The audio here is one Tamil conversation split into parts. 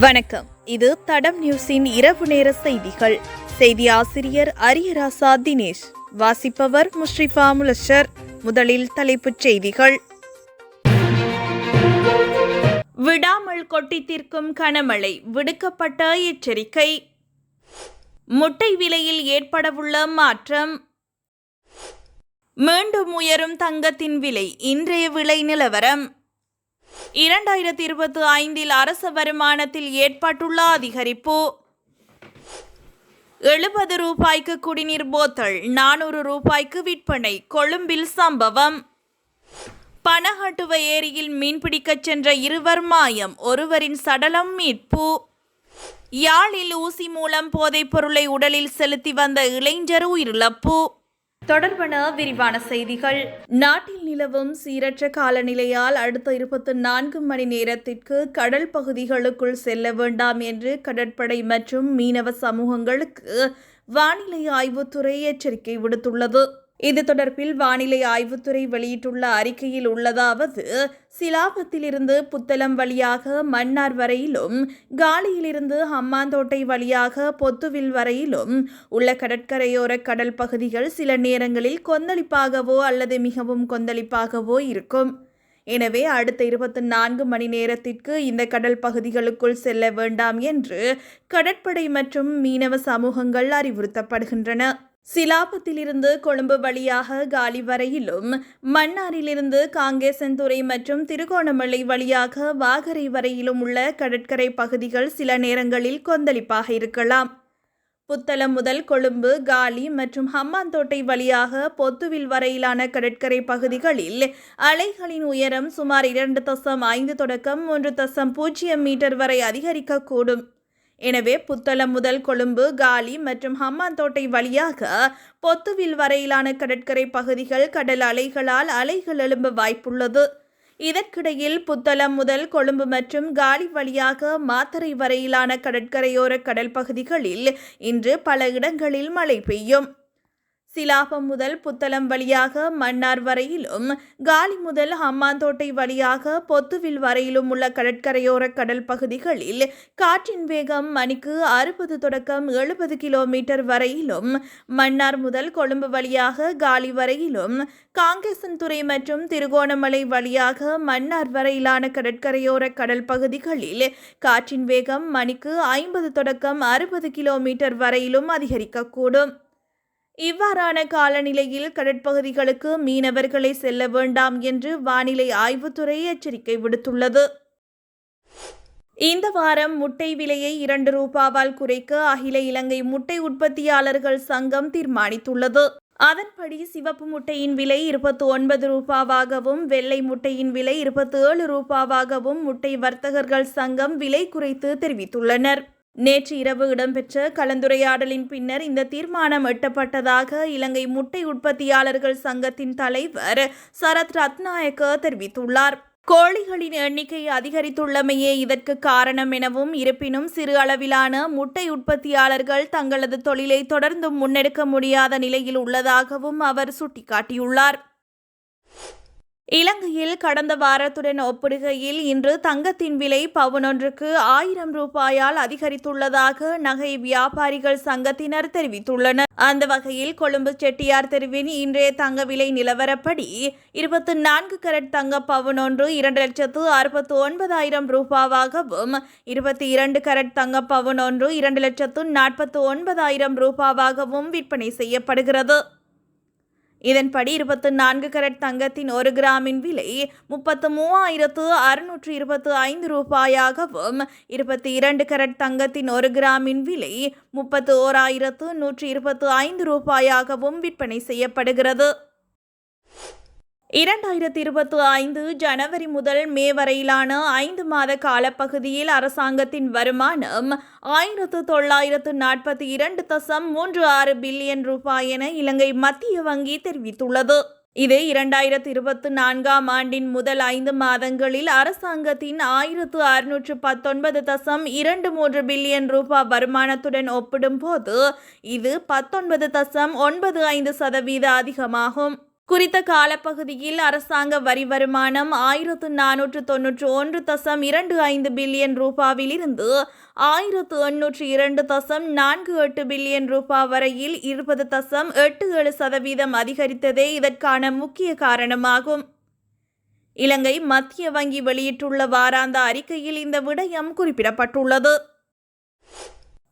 வணக்கம். இது தடம் நியூஸின் இரவு நேர செய்திகள். செய்தி ஆசிரியர் அரியராசா தினேஷ். வாசிப்பவர் முஷ்ரிஃபா முலஷர். முதலில் தலைப்புச் செய்திகள். விடாமல் கொட்டி தீர்க்கும் கனமழை, விடுக்கப்பட்ட எச்சரிக்கை. முட்டை விலையில் ஏற்படவுள்ள மாற்றம். மீண்டும் உயரும் தங்கத்தின் விலை, இன்றைய விலை நிலவரம். 2025 அரச வருமானத்தில் ஏற்பட்டுள்ள அதிகரிப்பு. 70 ரூபாய்க்கு குடிநீர் போத்தல், 400 ரூபாய்க்கு விற்பனை. கொழும்பில் சம்பவம். பனகட்டுவ ஏரியில் மீன்பிடிக்கச் சென்ற இருவர் மாயம், ஒருவரின் சடலம் மீட்பு. யாழில் ஊசி மூலம் போதைப் பொருளை உடலில் செலுத்தி வந்த இளைஞர் உயிரிழப்பு. தொடர்பான விரிவான செய்திகள். நாட்டில் நிலவும் சீரற்ற காலநிலையால் அடுத்த 24 மணி நேரத்திற்கு கடல் பகுதிகளுக்குள் செல்ல வேண்டாம் என்று கடற்படை மற்றும் மீனவ சமூகங்களுக்கு வானிலை ஆய்வுத்துறை எச்சரிக்கை விடுத்துள்ளது. இது தொடர்பில் வானிலை ஆய்வுத்துறை வெளியிட்டுள்ள அறிக்கையில் உள்ளதாவது: சிலாபத்திலிருந்து புத்தளம் வழியாக மன்னார் வரையிலும், காலியிலிருந்து ஹம்மாந்தோட்டை வழியாக பொத்துவில் வரையிலும் உள்ள கடற்கரையோர கடல் பகுதிகள் சில நேரங்களில் கொந்தளிப்பாகவோ அல்லது மிகவும் கொந்தளிப்பாகவோ இருக்கும். எனவே அடுத்த 24 மணி நேரத்திற்கு இந்த கடல் பகுதிகளுக்குள் செல்ல வேண்டாம் என்று கடற்படை மற்றும் மீனவ சமூகங்கள் அறிவுறுத்தப்படுகின்றன. சிலாபத்திலிருந்து கொழும்பு வழியாக காலி வரையிலும், மன்னாரிலிருந்து காங்கேசன்துறை மற்றும் திருகோணமலை வழியாக வாகரை வரையிலும் உள்ள கடற்கரை பகுதிகள் சில நேரங்களில் கொந்தளிப்பாக இருக்கலாம். புத்தளம் முதல் கொழும்பு, காலி மற்றும் ஹம்மாந்தோட்டை வழியாக பொத்துவில் வரையிலான கடற்கரை பகுதிகளில் அலைகளின் உயரம் சுமார் 2.5 தொடக்கம் 3.0 மீட்டர் வரை அதிகரிக்கக்கூடும். எனவே புத்தளம் முதல் கொழும்பு, காலி மற்றும் ஹம்மாந்தோட்டை வழியாக பொத்துவில் வரையிலான கடற்கரை பகுதிகள் கடல் அலைகளால் அலைகள் எழும்ப வாய்ப்புள்ளது. இதற்கிடையில் புத்தளம் முதல் கொழும்பு மற்றும் காலி வழியாக மாத்தறை வரையிலான கடற்கரையோர கடல் பகுதிகளில் இன்று பல இடங்களில் மழை பெய்யும். சிலாபம் முதல் புத்தளம் வழியாக மன்னார் வரையிலும், காலி முதல் ஹம்மாந்தோட்டை வழியாக பொத்துவில் வரையிலும் உள்ள கடற்கரையோர கடல் பகுதிகளில் காற்றின் வேகம் மணிக்கு 60 தொடக்கம் 70 கிலோமீட்டர் வரையிலும், மன்னார் முதல் கொழும்பு வழியாக காலி வரையிலும், காங்கேசன்துறை மற்றும் திருகோணமலை வழியாக மன்னார் வரையிலான கடற்கரையோர கடல் பகுதிகளில் காற்றின் வேகம் மணிக்கு 50 தொடக்கம் 60 கிலோமீட்டர் வரையிலும் அதிகரிக்கக்கூடும். இவ்வாறான காலநிலையில் கடற்பகுதிகளுக்கு மீனவர்களை செல்ல வேண்டாம் என்று வானிலை ஆய்வுத்துறை எச்சரிக்கை விடுத்துள்ளது. இந்த வாரம் முட்டை விலையை 2 ரூபாவால் குறைக்க அகில இலங்கை முட்டை உற்பத்தியாளர்கள் சங்கம் தீர்மானித்துள்ளது. அதன்படி சிவப்பு முட்டையின் விலை 29 ரூபாவாகவும், வெள்ளை முட்டையின் விலை 27 ரூபாவாகவும் முட்டை வர்த்தகர்கள் சங்கம் விலை குறைத்து தெரிவித்துள்ளனர். நேற்று இரவு இடம்பெற்ற கலந்துரையாடலின் பின்னர் இந்த தீர்மானம் எட்டப்பட்டதாக இலங்கை முட்டை உற்பத்தியாளர்கள் சங்கத்தின் தலைவர் சரத் ரத்நாயக்க தெரிவித்துள்ளார். கோழிகளின் எண்ணிக்கை அதிகரித்துள்ளமையே இதற்கு காரணம் எனவும், இருப்பினும் சிறு அளவிலான முட்டை உற்பத்தியாளர்கள் தங்களது தொழிலை தொடர்ந்து முன்னெடுக்க முடியாத நிலையில் உள்ளதாகவும் அவர் சுட்டிக்காட்டியுள்ளார். இலங்கையில் கடந்த வாரத்துடன் ஒப்பிடுகையில் இன்று தங்கத்தின் விலை பவுனொன்றுக்கு 1000 ரூபாயால் அதிகரித்துள்ளதாக நகை வியாபாரிகள் சங்கத்தினர் தெரிவித்துள்ளனர். அந்த வகையில் கொழும்பு செட்டியார் தெருவின் இன்றைய தங்க விலை நிலவரப்படி 24 கரட் தங்க பவுனொன்று 2,69,000 ரூபாவாகவும், 22 கரட் தங்க பவுனொன்று 2,49,000 ரூபாவாகவும் விற்பனை செய்யப்படுகிறது. இதன்படி 24 கரட் தங்கத்தின் 1 கிராமின் விலை 33,625 ரூபாயாகவும், 22 கரட் தங்கத்தின் 1 கிராமின் விலை 31,125 ரூபாயாகவும் விற்பனை செய்யப்படுகிறது. 2025 ஜனவரி முதல் மே வரையிலான 5 மாத காலப்பகுதியில் அரசாங்கத்தின் வருமானம் 1942.36 பில்லியன் ரூபாய் என இலங்கை மத்திய வங்கி தெரிவித்துள்ளது. இது 2024 ஆண்டின் முதல் 5 மாதங்களில் அரசாங்கத்தின் 1619.23 பில்லியன் ரூபாய் வருமானத்துடன் ஒப்பிடும் போது இது 19.95% அதிகமாகும். குறித்த காலப்பகுதியில் அரசாங்க வரி வருமானம் 1491.25 பில்லியன் ரூபாவிலிருந்து 1802.48 பில்லியன் ரூபாய் வரையில் 20.87% அதிகரித்ததே இதற்கான முக்கிய காரணமாகும். இலங்கை மத்திய வங்கி வெளியிட்டுள்ள வாராந்த அறிக்கையில் இந்த விடயம் குறிப்பிடப்பட்டுள்ளது.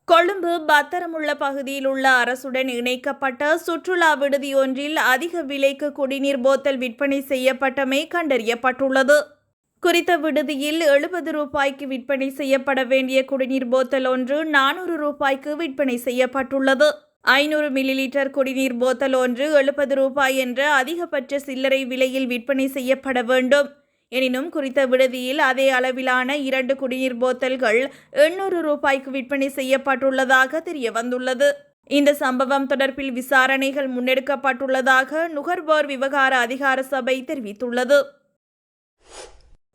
கொழும்பு பத்தரமுள்ள பகுதியில் உள்ள அரசுடன் இணைக்கப்பட்ட சுற்றுலா விடுதி ஒன்றில் அதிக விலைக்கு குடிநீர் போத்தல் விற்பனை செய்யப்பட்டமை கண்டறியப்பட்டுள்ளது. குறித்த விடுதியில் 70 ரூபாய்க்கு விற்பனை செய்யப்பட வேண்டிய குடிநீர் போத்தல் ஒன்று 400 ரூபாய்க்கு விற்பனை செய்யப்பட்டுள்ளது. 500 மில்லிலிட்டர் குடிநீர் போத்தல் ஒன்று 70 ரூபாய் என்ற அதிகபட்ச சில்லறை விலையில் விற்பனை செய்யப்பட வேண்டும். எனினும் குறித்த விடுதியில் அதே அளவிலான 2 குடிநீர் போத்தல்கள் 800 ரூபாய்க்கு விற்பனை செய்யப்பட்டுள்ளதாக தெரியவந்துள்ளது. இந்த சம்பவம் தொடர்பில் விசாரணைகள் முன்னெடுக்கப்பட்டுள்ளதாக நுகர்வோர் விவகார அதிகார சபை தெரிவித்துள்ளது.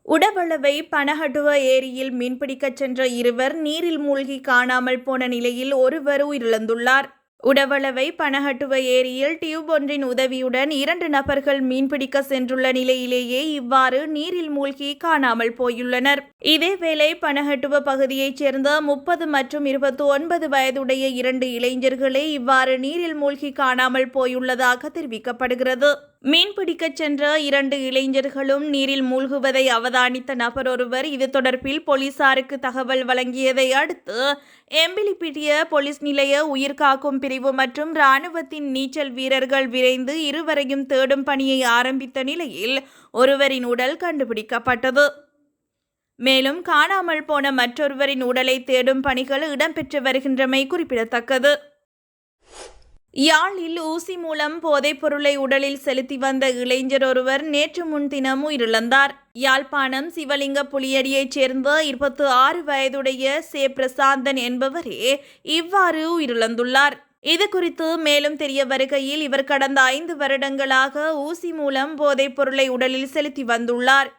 உடவளவை பனஹட்டுவ ஏரியில் மீன்பிடிக்கச் சென்ற இருவர் நீரில் மூழ்கி காணாமல் போன நிலையில் ஒருவர் உயிரிழந்துள்ளார். உடவளவை பனஹட்டுவ ஏரியில் டியூப் ஒன்றின் உதவியுடன் 2 நபர்கள் மீன்பிடிக்க சென்றுள்ள நிலையிலேயே இவ்வாறு நீரில் மூழ்கி காணாமல் போயுள்ளனர். இதேவேளை பனஹட்டுவ பகுதியைச் சேர்ந்த 30 மற்றும் 29 வயதுடைய 2 இளைஞர்களே இவ்வாறு நீரில் மூழ்கி காணாமல் போயுள்ளதாக தெரிவிக்கப்படுகிறது. மீன்பிடிக்கச் சென்ற 2 இளைஞர்களும் நீரில் மூழ்குவதை அவதானித்த நபர் ஒருவர் இது தொடர்பில் போலீசாருக்கு தகவல் வழங்கியதை அடுத்து எம்பிலிப்பிட்டிய போலீஸ் நிலைய உயிர்காக்கும் பிரிவு மற்றும் இராணுவத்தின் நீச்சல் வீரர்கள் விரைந்து இருவரையும் தேடும் பணியை ஆரம்பித்த நிலையில் ஒருவரின் உடல் கண்டுபிடிக்கப்பட்டது. மேலும் காணாமல் போன மற்றொருவரின் உடலை தேடும் பணிகள் இடம்பெற்று வருகின்றமை குறிப்பிடத்தக்கது. யாழில் ஊசி மூலம் போதைப் பொருளை உடலில் செலுத்தி வந்த இளைஞர் ஒருவர் நேற்று முன்தினம் உயிரிழந்தார். யாழ்ப்பாணம் சிவலிங்க புலியடியைச் சேர்ந்த 26 வயதுடைய சே பிரசாந்தன் என்பவரே இவ்வாறு உயிரிழந்துள்ளார். இது குறித்து மேலும் தெரிய வருகையில் இவர் கடந்த 5 வருடங்களாக ஊசி மூலம் போதைப் பொருளை உடலில் செலுத்தி வந்துள்ளார்.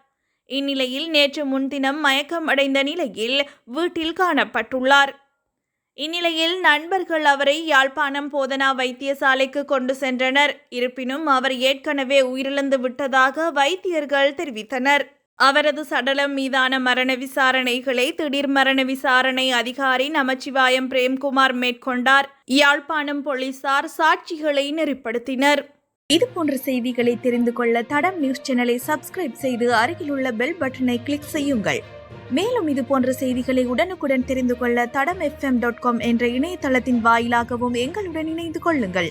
இந்நிலையில் நேற்று முன்தினம் மயக்கம் அடைந்த நிலையில் வீட்டில் காணப்பட்டுள்ளார். இந்நிலையில் நண்பர்கள் அவரை யாழ்ப்பாணம் போதனா வைத்தியசாலைக்கு கொண்டு சென்றனர். இருப்பினும் அவர் ஏற்கனவே உயிரிழந்து விட்டதாக வைத்தியர்கள் தெரிவித்தனர். அவரது சடலம் மீதான மரண விசாரணைகளை திடீர் மரண விசாரணை அதிகாரி நமச்சிவாயம் பிரேம்குமார் மேற்கொண்டார். யாழ்ப்பாணம் போலீசார் சாட்சிகளை நெறிப்படுத்தினர். இதுபோன்ற செய்திகளை தெரிந்து கொள்ள தடம் நியூஸ் சேனலை சப்ஸ்கிரைப் செய்து அருகிலுள்ள பெல் பட்டனை கிளிக் செய்யுங்கள். மேலும் இது போன்ற செய்திகளை உடனுக்குடன் தெரிந்து கொள்ள தடம் fm.com என்ற இணையதளத்தின் வாயிலாகவும் எங்களுடன் இணைந்து கொள்ளுங்கள்.